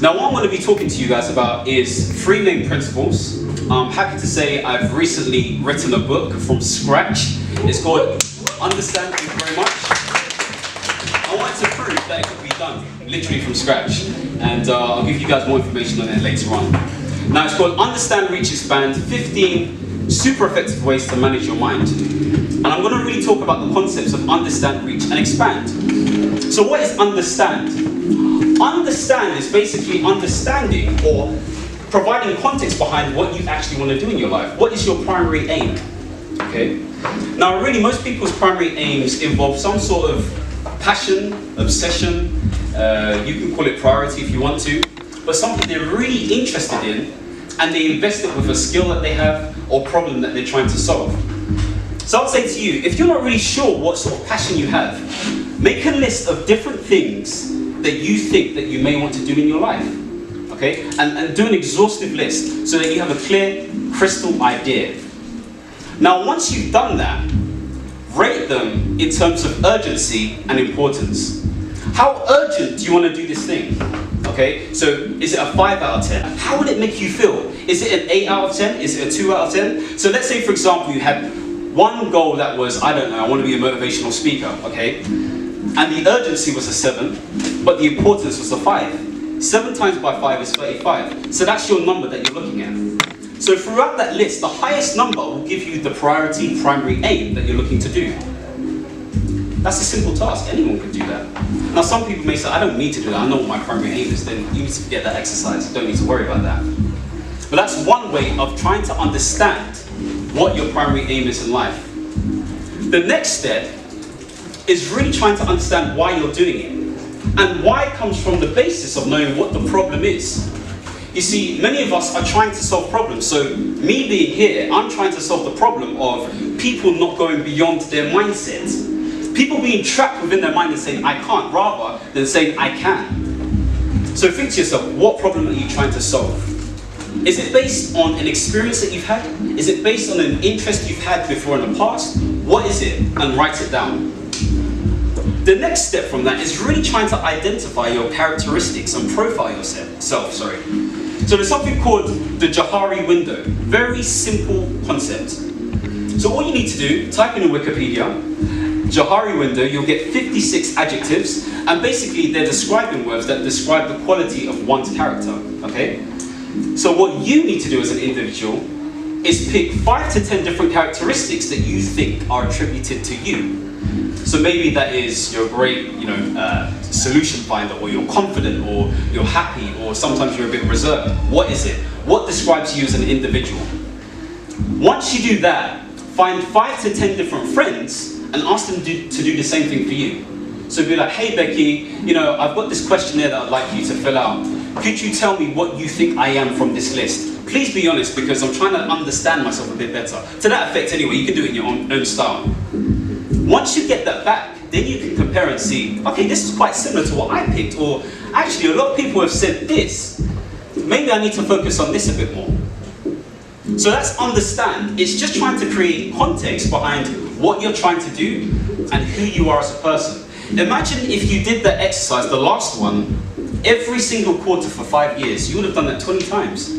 Now what I'm going to be talking to you guys about is 3 main principles. I'm happy to say I've recently written a book from scratch. It's called Understand. Thank you very much. I wanted to prove that it could be done literally from scratch, and I'll give you guys more information on it later on. Now it's called Understand, Reach, Expand, 15 super effective ways to manage your mind. And I'm going to really talk about the concepts of understand, reach, and expand. So what is understand? Understand is basically understanding or providing context behind what you actually want to do in your life. What is your primary aim? Okay. Now really most people's primary aims involve some sort of passion, obsession, you can call it priority if you want to, but something they're really interested in and they invest it with a skill that they have or problem that they're trying to solve. So I'll say to you, if you're not really sure what sort of passion you have, make a list of different things that you think that you may want to do in your life. Okay? And do an exhaustive list so that you have a clear, crystal idea. Now once you've done that, rate them in terms of urgency and importance. How urgent do you want to do this thing? Okay, so is it a 5 out of 10? How would it make you feel? Is it an 8 out of 10? Is it a 2 out of 10? So let's say for example you had one goal that was, I don't know, I want to be a motivational speaker, okay? And the urgency was a 7, but the importance was a 5. 7 times by 5 is 35. So that's your number that you're looking at. So throughout that list, the highest number will give you the priority, primary aim that you're looking to do. That's a simple task, anyone can do that. Now some people may say, I don't need to do that, I know what my primary aim is, then you need to get that exercise, you don't need to worry about that. But that's one way of trying to understand what your primary aim is in life. The next step is really trying to understand why you're doing it. And why comes from the basis of knowing what the problem is. You see, many of us are trying to solve problems. So me being here, I'm trying to solve the problem of people not going beyond their mindset. People being trapped within their mind and saying, I can't, rather than saying, I can. So think to yourself, what problem are you trying to solve? Is it based on an experience that you've had? Is it based on an interest you've had before in the past? What is it? And write it down. The next step from that is really trying to identify your characteristics and profile yourself. So there's something called the Johari window. Very simple concept. So all you need to do, type in Wikipedia, Johari window, you'll get 56 adjectives, and basically they're describing words that describe the quality of one's character, okay? So what you need to do as an individual is pick 5 to 10 different characteristics that you think are attributed to you. So maybe that is you're a great, solution finder, or you're confident, or you're happy, or sometimes you're a bit reserved. What is it? What describes you as an individual? Once you do that, find 5 to 10 different friends and ask them to do the same thing for you. So be like, hey Becky, I've got this questionnaire that I'd like you to fill out. Could you tell me what you think I am from this list? Please be honest, because I'm trying to understand myself a bit better. To that effect anyway, you can do it in your own style. Once you get that back, then you can compare and see, okay, this is quite similar to what I picked, or actually a lot of people have said this. Maybe I need to focus on this a bit more. So that's understand. It's just trying to create context behind what you're trying to do and who you are as a person. Imagine if you did that exercise, the last one, every single quarter for 5 years. You would have done that 20 times.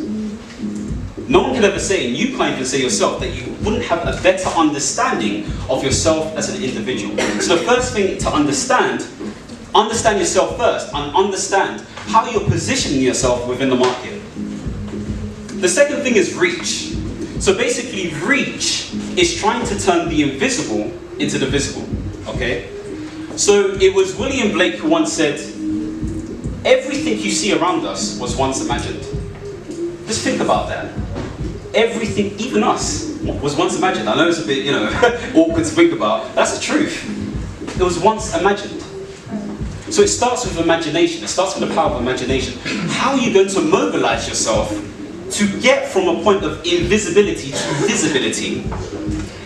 No one could ever say, and you can't even say yourself, that you wouldn't have a better understanding of yourself as an individual. So the first thing to understand yourself first, and understand how you're positioning yourself within the market. The second thing is reach. So basically reach is trying to turn the invisible into the visible, okay? So it was William Blake who once said, everything you see around us was once imagined. Just think about that. Everything, even us, was once imagined. I know it's a bit, awkward to think about. That's the truth. It was once imagined. So it starts with imagination. It starts with the power of imagination. How are you going to mobilize yourself to get from a point of invisibility to visibility?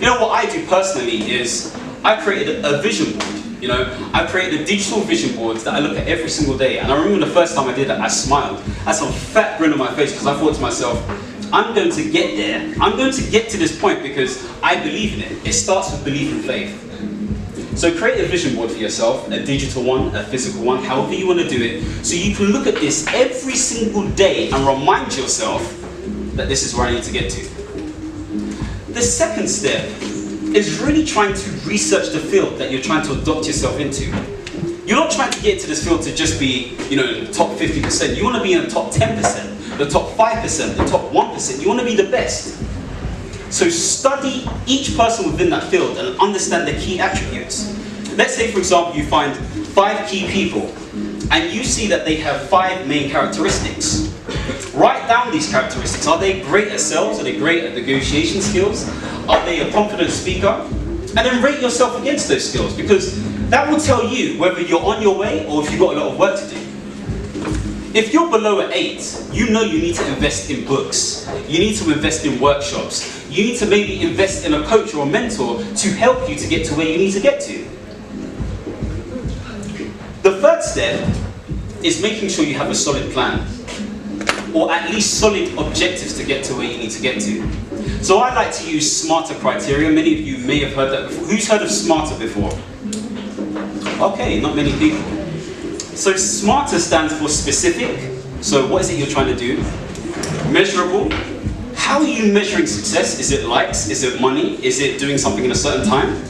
What I do personally is I created a vision board. I created a digital vision board that I look at every single day. And I remember the first time I did it, I smiled. I had some fat grin on my face because I thought to myself, I'm going to get there. I'm going to get to this point because I believe in it. It starts with belief and faith. So create a vision board for yourself, a digital one, a physical one, however you want to do it, so you can look at this every single day and remind yourself that this is where I need to get to. The second step is really trying to research the field that you're trying to adopt yourself into. You're not trying to get into this field to just be, in the top 50%. You want to be in the top 10%, the top 5%, the top 1%. You want to be the best. So study each person within that field and understand their key attributes. Let's say, for example, you find 5 key people and you see that they have 5 main characteristics. Write down these characteristics. Are they great at sales? Are they great at negotiation skills? Are they a confident speaker? And then rate yourself against those skills, because that will tell you whether you're on your way or if you've got a lot of work to do. If you're below an 8, you know you need to invest in books. You need to invest in workshops. You need to maybe invest in a coach or a mentor to help you to get to where you need to get to. The third step is making sure you have a solid plan, or at least solid objectives to get to where you need to get to. So I like to use SMARTER criteria. Many of you may have heard that before. Who's heard of SMARTER before? Okay, not many people. So SMARTER stands for specific. So what is it you're trying to do? Measurable. How are you measuring success? Is it likes? Is it money? Is it doing something in a certain time?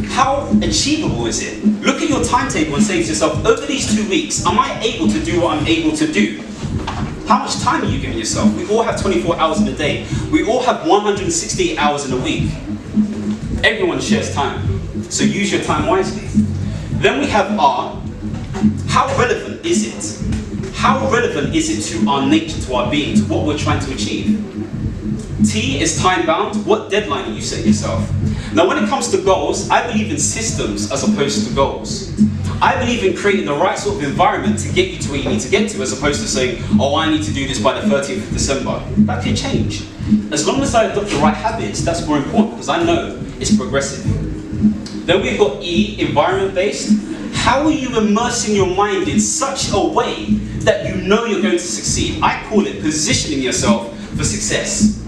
How achievable is it? Look at your timetable and say to yourself, over these 2 weeks, am I able to do what I'm able to do? How much time are you giving yourself? We all have 24 hours in a day. We all have 168 hours in a week. Everyone shares time. So use your time wisely. Then we have R. How relevant is it? How relevant is it to our nature, to our being, to what we're trying to achieve? T is time bound. What deadline do you set yourself? Now when it comes to goals, I believe in systems as opposed to goals. I believe in creating the right sort of environment to get you to where you need to get to, as opposed to saying, oh, I need to do this by the 30th of December. That can change. As long as I adopt the right habits, that's more important, because I know it's progressive. Then we've got E, environment-based. How are you immersing your mind in such a way that you know you're going to succeed? I call it positioning yourself for success.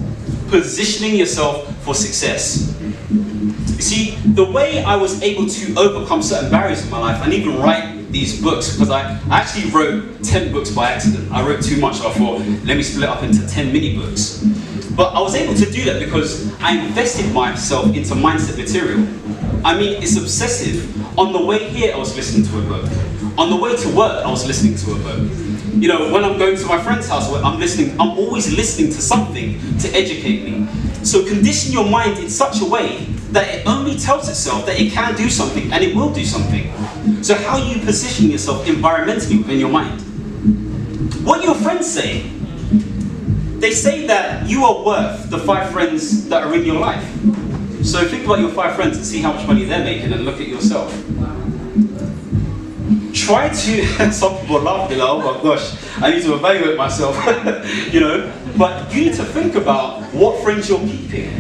Positioning yourself for success. You see, the way I was able to overcome certain barriers in my life and even write these books, because I actually wrote 10 books by accident. I wrote too much, so I thought, let me split it up into 10 mini books. But I was able to do that because I invested myself into mindset material. I mean, it's obsessive. On the way here, I was listening to a book. On the way to work, I was listening to a book. When I'm going to my friend's house, I'm always listening to something to educate me. So condition your mind in such a way that it only tells itself that it can do something, and it will do something. So how are you positioning yourself environmentally within your mind? What do your friends say? They say that you are worth the 5 friends that are in your life. So think about your 5 friends and see how much money they're making, and look at yourself. Try to, some people laugh, they're like, oh my gosh, I need to evaluate myself, But you need to think about what friends you're keeping.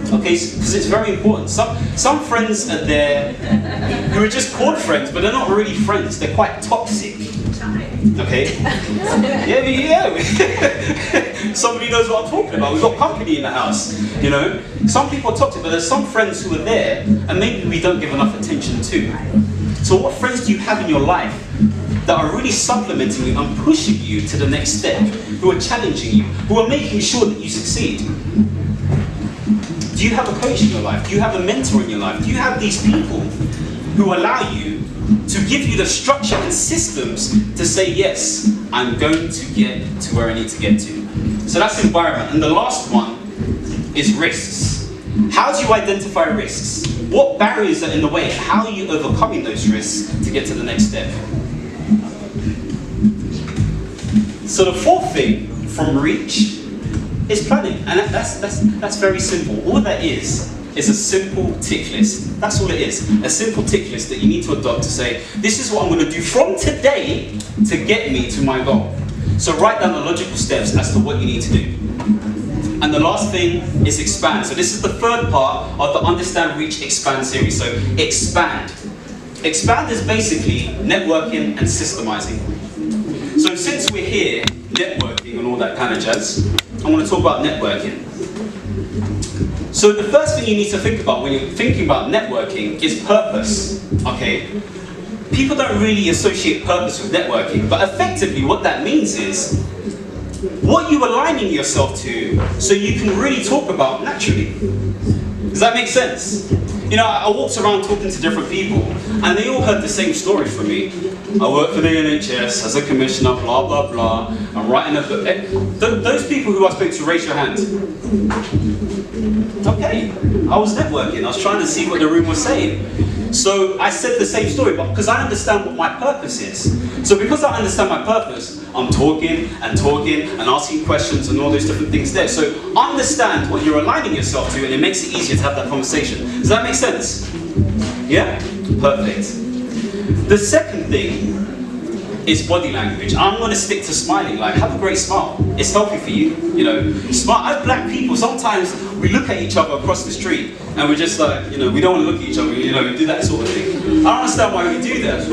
Okay, because it's very important. Some friends are there who are just called friends, but they're not really friends. They're quite toxic. Okay? Yeah. Somebody knows what I'm talking about. We've got company in the house, Some people are toxic, but there's some friends who are there, and maybe we don't give enough attention to. So what friends do you have in your life that are really supplementing you and pushing you to the next step, who are challenging you, who are making sure that you succeed? Do you have a coach in your life? Do you have a mentor in your life? Do you have these people who allow you to give you the structure and systems to say, yes, I'm going to get to where I need to get to? So that's environment. And the last one is risks. How do you identify risks? What barriers are in the way? How are you overcoming those risks to get to the next step? So the fourth thing from reach is planning, and that's very simple. All that is a simple tick list. That's all it is. A simple tick list that you need to adopt to say, this is what I'm going to do from today to get me to my goal. So write down the logical steps as to what you need to do. And the last thing is expand. So this is the third part of the Understand, Reach, Expand series. So expand. Expand is basically networking and systemizing. So since we're here, networking and all that kind of jazz, I want to talk about networking. So the first thing you need to think about when you're thinking about networking is purpose, okay? People don't really associate purpose with networking, but effectively what that means is what you aligning yourself to so you can really talk about naturally. Does that make sense? You know, I walked around talking to different people and they all heard the same story from me. I work for the NHS as a commissioner, blah, blah, blah. I'm writing a book. Those people who I spoke to, raise your hand. Okay, I was networking. I was trying to see what the room was saying. So I said the same story, but because I understand what my purpose is. So because I understand my purpose, I'm talking and asking questions and all those different things there. So understand what you're aligning yourself to and it makes it easier to have that conversation. Does that make sense? Yeah? Perfect. The second thing is body language. I'm going to stick to smiling. Like, have a great smile. It's healthy for you. You know, smile. As black people, sometimes we look at each other across the street and we're just like, you know, we don't want to look at each other. You know, we do that sort of thing. I don't understand why we do that.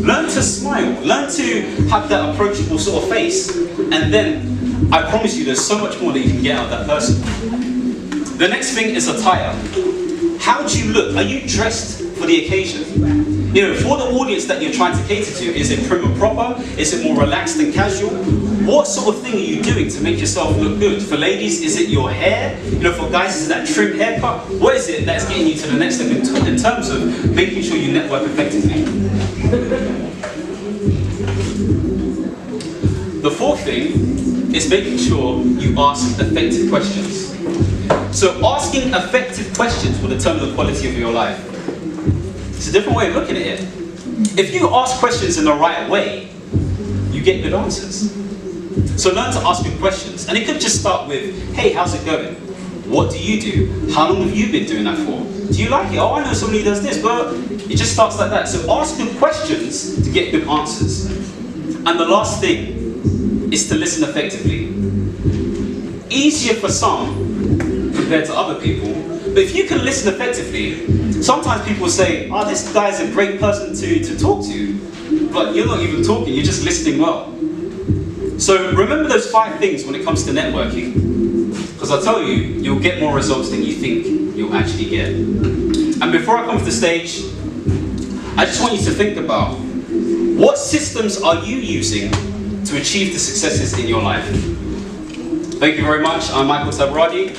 Learn to smile. Learn to have that approachable sort of face, and then I promise you, there's so much more that you can get out of that person. The next thing is attire. How do you look? Are you dressed for the occasion? You know, for the audience that you're trying to cater to, is it prim and proper? Is it more relaxed and casual? What sort of thing are you doing to make yourself look good? For ladies, is it your hair? You know, for guys, is that trim haircut? What is it that's getting you to the next step in terms of making sure you network effectively? The fourth thing is making sure you ask effective questions. So asking effective questions will determine the quality of your life. It's a different way of looking at it. If you ask questions in the right way, you get good answers. So learn to ask good questions. And it could just start with, hey, how's it going? What do you do? How long have you been doing that for? Do you like it? Oh, I know somebody who does this, but it just starts like that. So ask good questions to get good answers. And the last thing is to listen effectively. Easier for some compared to other people, but if you can listen effectively, sometimes people say, oh, this guy's a great person to talk to, but you're not even talking, you're just listening well. So remember those 5 things when it comes to networking, because I'll tell you, you'll get more results than you think you'll actually get. And before I come to the stage, I just want you to think about, what systems are you using to achieve the successes in your life? Thank you very much. I'm Tabirade.